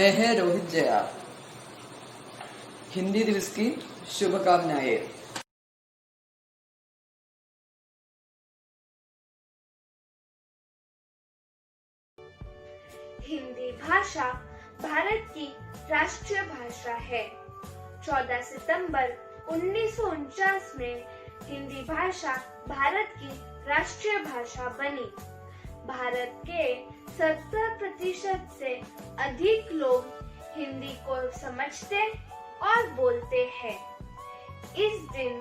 जय है रोहित जया। हिंदी दिवस की शुभकामनाएं। हिंदी भाषा भारत की राष्ट्रीय भाषा है। 14 सितंबर 1949 में हिंदी भाषा भारत की राष्ट्रीय भाषा बनी। भारत के 70% से अधिक लोग हिंदी को समझते और बोलते हैं। इस दिन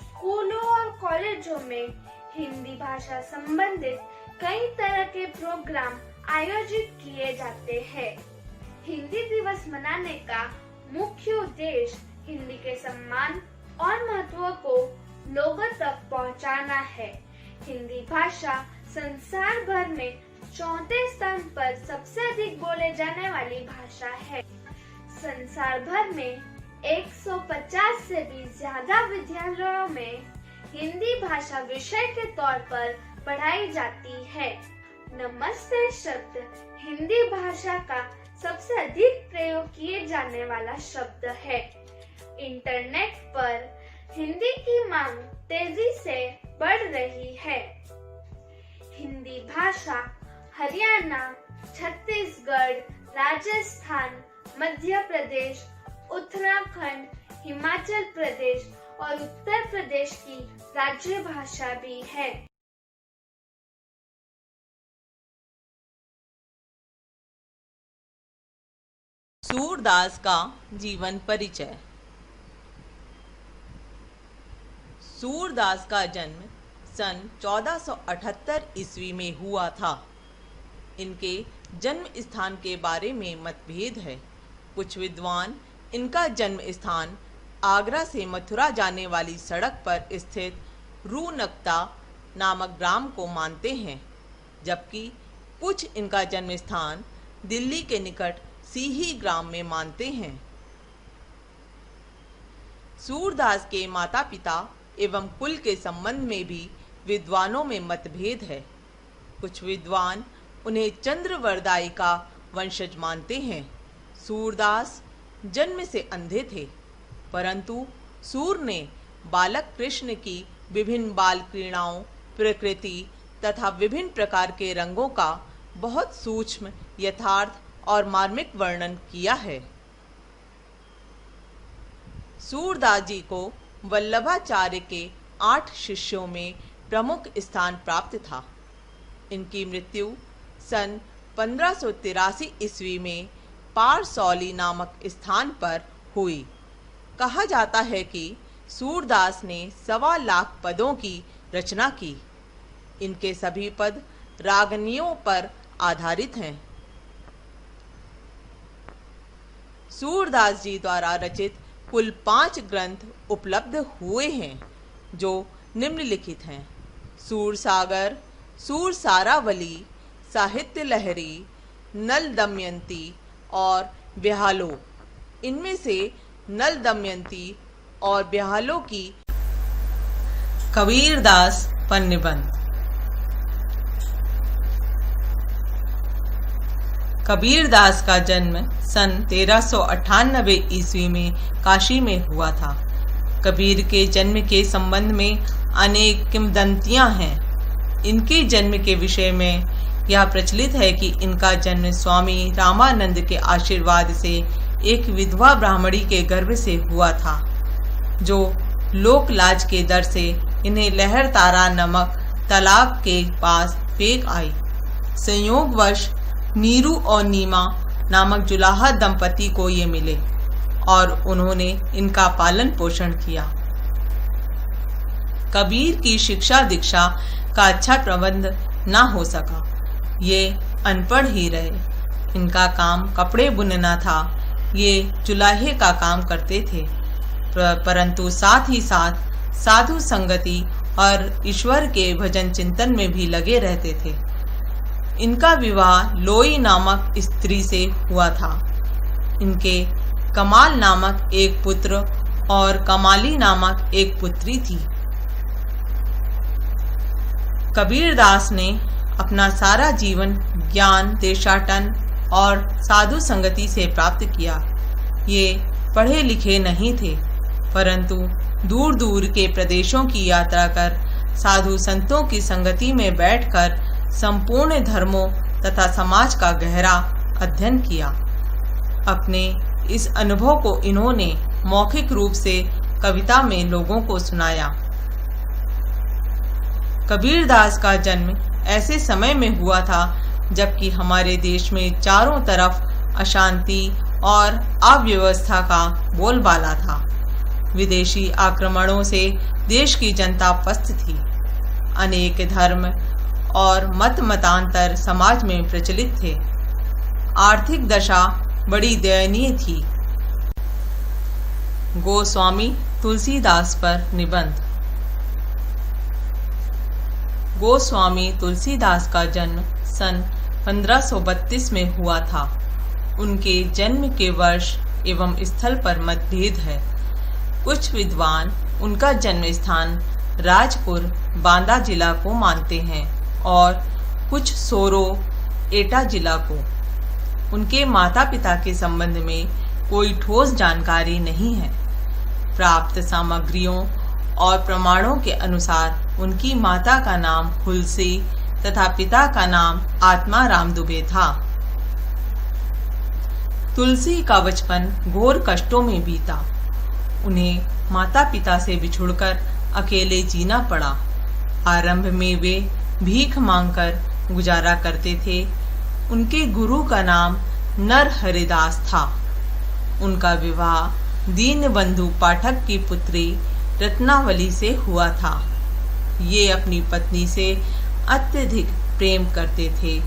स्कूलों और कॉलेजों में हिंदी भाषा संबंधित कई तरह के प्रोग्राम आयोजित किए जाते हैं। हिंदी दिवस मनाने का मुख्य उद्देश्य हिंदी के सम्मान और महत्व को लोगों तक पहुंचाना है। हिंदी भाषा संसार भर में चौथे स्थान पर सबसे अधिक बोले जाने वाली भाषा है। संसार भर में 150 से भी ज्यादा विद्यालयों में हिंदी भाषा विषय के तौर पर पढ़ाई जाती है। नमस्ते शब्द हिंदी भाषा का सबसे अधिक प्रयोग किए जाने वाला शब्द है। इंटरनेट पर हिंदी की मांग तेजी से बढ़ रही है। हिंदी भाषा हरियाणा, छत्तीसगढ़, राजस्थान, मध्य प्रदेश, उत्तराखंड, हिमाचल प्रदेश और उत्तर प्रदेश की राज्य भाषा भी है। सूरदास का जीवन परिचय। सूरदास का जन्म सन 1478 ईस्वी में हुआ था। इनके जन्म स्थान के बारे में मतभेद है। कुछ विद्वान इनका जन्म स्थान आगरा से मथुरा जाने वाली सड़क पर स्थित रूनकता नामक ग्राम को मानते हैं, जबकि कुछ इनका जन्म स्थान दिल्ली के निकट सीही ग्राम में मानते हैं। सूरदास के माता पिता एवं कुल के संबंध में भी विद्वानों में मतभेद है। कुछ विद्वान उन्हें चंद्रवरदाई का वंशज मानते हैं। सूरदास जन्म से अंधे थे, परंतु सूर ने बालक कृष्ण की विभिन्न बाल क्रीड़ाओं, प्रकृति तथा विभिन्न प्रकार के रंगों का बहुत सूक्ष्म, यथार्थ और मार्मिक वर्णन किया है। सूरदास जी को वल्लभाचार्य के 8 शिष्यों में प्रमुख स्थान प्राप्त था। इनकी मृत्यु सन 1583 ईस्वी में पारसौली नामक स्थान पर हुई। कहा जाता है कि सूरदास ने 1.25 लाख पदों की रचना की। इनके सभी पद रागनियों पर आधारित हैं। सूरदास जी द्वारा रचित कुल 5 ग्रंथ उपलब्ध हुए हैं, जो निम्नलिखित हैं: सूरसागर, सूरसारावली, साहित्य लहरी, नल दमयंती और ब्याहलो। इनमें से नल दमयंती और ब्याहलो की कबीरदास पर निबंध। कबीरदास का जन्म सन 1398 ईस्वी में काशी में हुआ था। कबीर के जन्म के संबंध में अनेक किंवदंतियां हैं। इनके जन्म के विषय में यह प्रचलित है कि इनका जन्म स्वामी रामानंद के आशीर्वाद से एक विधवा ब्राह्मणी के गर्भ से हुआ था, जो लोक लाज के डर से इन्हें लहर तारा नामक तालाब के पास फेंक आई। संयोगवश नीरू और नीमा नामक जुलाहा दंपति को ये मिले और उन्होंने इनका पालन पोषण किया। कबीर की शिक्षा दीक्षा का अच्छा प्रबंध ना हो सका। ये अनपढ़ ही रहे। इनका काम कपड़े बुनना था। ये जुलाहे का काम करते थे, परंतु साथ ही साथ साधु संगति और ईश्वर के भजन चिंतन में भी लगे रहते थे। इनका विवाह लोई नामक स्त्री से हुआ था। इनके कमाल नामक एक पुत्र और कमाली नामक एक पुत्री थी। कबीरदास ने अपना सारा जीवन ज्ञान, देशाटन और साधु संगति से प्राप्त किया। ये पढ़े लिखे नहीं थे, परंतु दूर दूर के प्रदेशों की यात्रा कर साधु संतों की संगति में बैठकर संपूर्ण धर्मों तथा समाज का गहरा अध्ययन किया। अपने इस अनुभव को इन्होंने मौखिक रूप से कविता में लोगों को सुनाया। कबीरदास का जन्म ऐसे समय में हुआ था जबकि हमारे देश में चारों तरफ अशांति और अव्यवस्था का बोलबाला था। विदेशी आक्रमणों से देश की जनता पस्त थी। अनेक धर्म और मत मतांतर समाज में प्रचलित थे। आर्थिक दशा बड़ी दयनीय थी। गोस्वामी तुलसीदास पर निबंध। गोस्वामी तुलसीदास का जन्म सन 1532 में हुआ था। उनके जन्म के वर्ष एवं स्थल पर मतभेद है। कुछ विद्वान उनका जन्म स्थान राजपुर बांदा जिला को मानते हैं और कुछ सोरो एटा जिला को। उनके माता पिता के संबंध में कोई ठोस जानकारी नहीं है। प्राप्त सामग्रियों और प्रमाणों के अनुसार उनकी माता का नाम हुलसी तथा पिता का नाम आत्माराम दुबे था। तुलसी का बचपन घोर कष्टों में बीता। उन्हें माता पिता से बिछुड़कर अकेले जीना पड़ा। आरंभ में वे भीख मांगकर गुजारा करते थे। उनके गुरु का नाम नरहरिदास था। उनका विवाह दीनबंधु पाठक की पुत्री रत्नावली से हुआ था। ये अपनी पत्नी से अत्यधिक प्रेम करते थे।